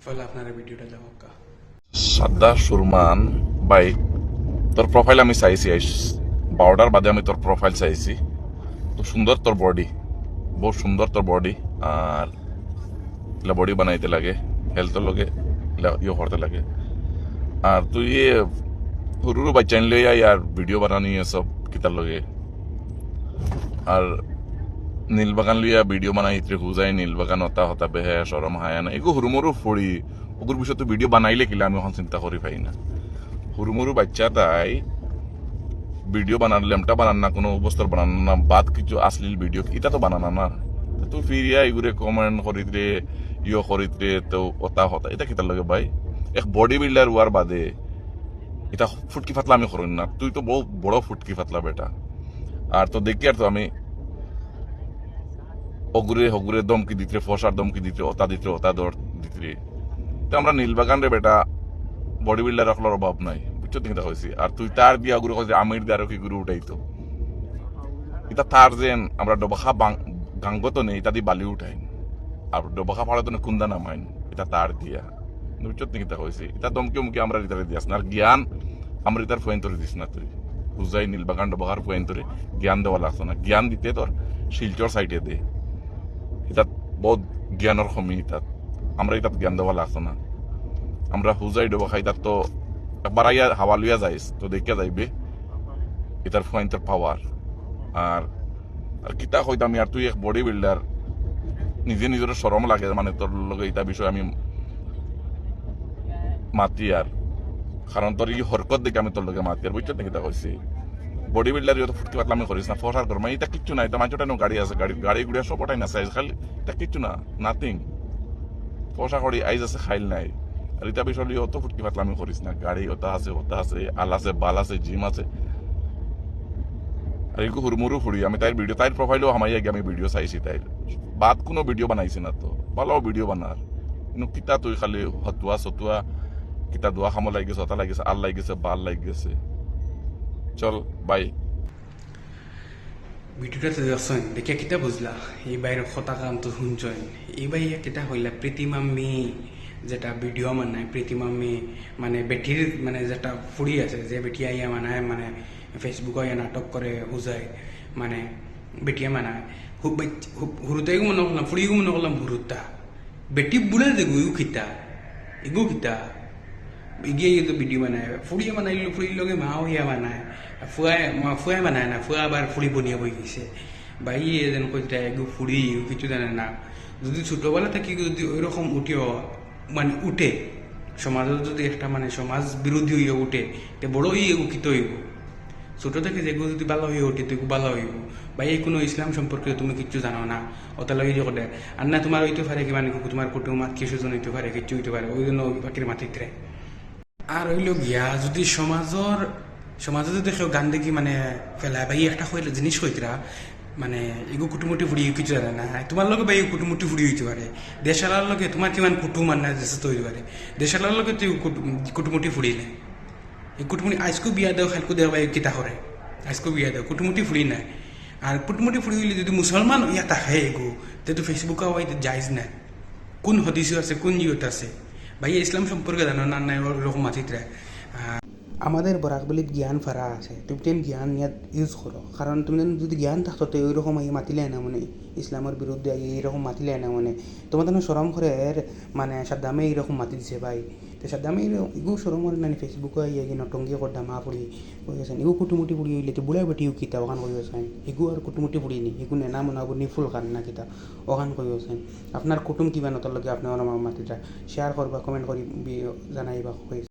ফলে আপনারা ভিডিওটা দেখা সাদ্দা সুরমান ভাই, তোর প্রোফাইল আমি চাইছি, বারোটার বাদে আমি তোর প্রোফাইল চাইছি। তো সুন্দর তোর বডি, বহুত সুন্দর তোর বডি। আর এলা বডি বানাইতে লাগে, হেলথের লগে ইয়ে করতে লাগে। আর তুই সরু বাচ্চা আনলে আর ভিডিও বানানি সব কিতার লগে। আর নীলবাগান লইয়া ভিডিও বানাই ইত্রে হুজাই নীলবাগান হতা হতা বেহে সরম হায়া না এগো হুরুমরু ফড়ি ওগুর বিষয়ে তো ভিডিও বানাইলে কিলা আমি এখন চিন্তা করি পাই না। হুরুমরু বাচ্চা তাই ভিডিও বানান লেমটা বানান না, কোনো অবস্থার বানান না, বাদ কিছু আসলিল ভিডিও এটা তো বানানা না। তো ফিরিয়া এগুলো কমেন্ট করিত্রে ইয়ে করিত্রে তো ওতা হতা এটা কিতার লাগে ভাই। এক বডি বিল্ডার হওয়ার বাদে এটা ফুটকি ফাতলা আমি করি না, তুই তো বহু বড় ফুটকি ফাতলা বেটা। আর তো দেখি আর তো আমি হগুরে দমকি দিতে, ফসার দমকি দিতে, ওতা দর দিতে। তো আমরা নীলবাগান রে বেটা বডি বিল্ডার রাখলার অভাব নাই, বুঝছো তুমি হয়েছি। আর তুই তার বিয়া গুরু হয়েছে আমির দিয়ে আরো কি গুরু উঠাইতো এটা তার যেন আমরা ডবাখা গাঙ্গত নেই এটা দিয়ে বালি উঠাই, আর ডবাখা ফাড়া তো কুন্দা নামাইন এটা তার দিয়া, বুঝছো তুমি হয়েছে। এটা দমকে মুখে আমরা রিতারে দিয়াস না। আর জ্ঞান আমরা রিতার ফুয়েন তোরে দিস না, তুই বুঝাই নীলবাগান ডবাখার ফুয়েন তোরে জ্ঞান দেওয়া লাগতো না। জ্ঞান দিতে তোর শিলচর সাইডে দে, এটা বহুত জ্ঞানের কমি তাত, আমরা এটাত জ্ঞান দেওয়া লাগতো না। আমরা হুজাই ডবা খাই তার তো একবার আইয়া হাওয়া লইয়া যাইস তো দেখিয়া যাইবে এটার পয়েন্টের পাওয়ার। আর আর কিতা কইতাম আর তুই এক বডি বিল্ডার, নিজে নিজের সরম লাগে মানে তোর লগে এটা বিষয় আমি মাতি। আর কারণ তোর এই হরকত দেখে আমি তোর লগে মাতি আর বুঝছো কিতা কইছি। বডি বিল্ডার ইয়ে ফুটকি পাতলা আমি করিস না, ফসার কর মানে এটা কিচ্ছু না। এটা মাঝটা গাড়ি আছে, গাড়ি গুড়িয়া সব ওটাই না সাইজ খালি, এটা কিচ্ছু না, নাথিং। ফসা করি আইজ আছে খাইল নাই। আর এটা বিষয় অত ফুটকি পাতলা আমি করিস না। গাড়ি ওটা আছে আল আছে বাল আছে জিম আছে। আর এগুলো হুড়মুড়ু ফুড়ি আমি তাই ভিডিও তাই প্রোফাইলও হামাইয়া গিয়ে আমি ভিডিও চাইছি তাই বাদ কোনো ভিডিও বানাইছি না। তো ভালো ভিডিও বানার কিন্তু কিতা তুই খালি হতুয়া সতুয়া কিতা দোয়া খামো লাগি গেছে, হতা লাগিছে, আল লাগি গেছে, বাল লাগি গেছে। চল বাই। ভিডিওটা তো দেখছেন দেখে কিতা বুঝলা এই বাইরের কথা কাম তো শুনছেন। এই বাইরে কিতা হইলা প্রীতি মাম্মি যেটা ভিডিও বানায়, প্রীতি মাম্মি মানে বেটির মানে যেটা ফুড়ি আছে যে বেটিয়া ইয়া মানায় মানে ফেসবুকে ইয়া নাটক করে বুঝায় মানে বেটিয়া মানায় হুরুতেও মনে করলাম ফুড়িও মনে করলাম হুরুতা বেটি বুড়ে দেখো ইউ খিতা এগো খিতা গিয়ে তো ভিডিও বানায় ফুড়িয়ে বানাইলো ফুড়ির লগে মাও ইয়া বানায় ফুয়াই বানায় না, ফুয়া আবার ফুড়ি বনিয়ে বই গেছে ভাই যেন কইটা এগো ফুড়ি কিছু জানে না। যদি ছোটবেলা থেকে যদি ওইরকম উঠিও মানে উঠে সমাজত যদি একটা মানে সমাজ বিরোধী হইয়া উঠে তে বড় হইয়া উঠিত হইব। ছোট থেকে যেগুলো যদি ভালো হয়ে ওঠে তো ভালো হইব। ভাই এই কোনো ইসলাম সম্পর্কে তুমি কিচ্ছু জানো না ওটা লগে যে করে আর না তোমার হইতে পারে কি মানে তোমার কুটুম আত্মীয় স্বজন হইতে পারে কিচ্ছু হইতে পারে ওই জন্য বাকির মাতিতে। আর হইল গিয়া যদি সমাজে যদি কেউ গান দেখি মানে ফেলায় বা একটা হইলে জিনিস হইতরা মানে এগো কুটুমুটি ফুড়ি কিছু জানে না তোমার লগে বা এই কুটুমুটি ফুড়ি হইতে পারে। দেশালার লগে তোমার কিমান কুটুম আর না দেশে হইতে পারে, দেশালার লগে তুই কুটুমুটি ফুড়িলে এই কুটুমুটি আজকেও বিয়া দেও খালকু দেওয়া বা কিতা করে আজকেও বিয়া দেও কুটুমুটি ফুড়ি নাই। আর কুটুমুটি ফুড়ি হইলে যদি মুসলমান ইয়া তাহে এগো তো ফেসবুকে হওয়া যাইজ না। কোন হদিস আছে কোন জিওত আছে ভাই ইসলাম সম্পর্কে জানো না নাই ওরকম মাতিতরা। আমাদের বরাকবলিত জ্ঞান ফারা আছে, তুমি তেন জ্ঞান ইয়াত ইউজ করো কারণ তুমি যদি জ্ঞান থাকতো তো ওইরকম মাতিলে না মানে ইসলামের বিরুদ্ধে এইরকম মাতিলে না মানে তোমার তেন সরম করে মানে সাদ্দামে এইরকম মাতি দিছে ভাই। তো সাদ্দামে ইগো সরম করে না ফেসবুকে ইয়ে নটঙ্গি করদা মা পড়ি কই গেছেন ইগো কুটুমুটি পুড়ি হইলে তো বুড়া বেটি কিতা ওখান কই গেছেন ইগো আর কুটুমুটি পুড়ি নি ইগো নেনা মনাবো নি ফুল খান না কিতা ওখান কই গেছেন। আপনার কুটুম কিবা নতর লগে আপনার মাতিটা শেয়ার করবা কমেন্ট করি জানাইবা কই।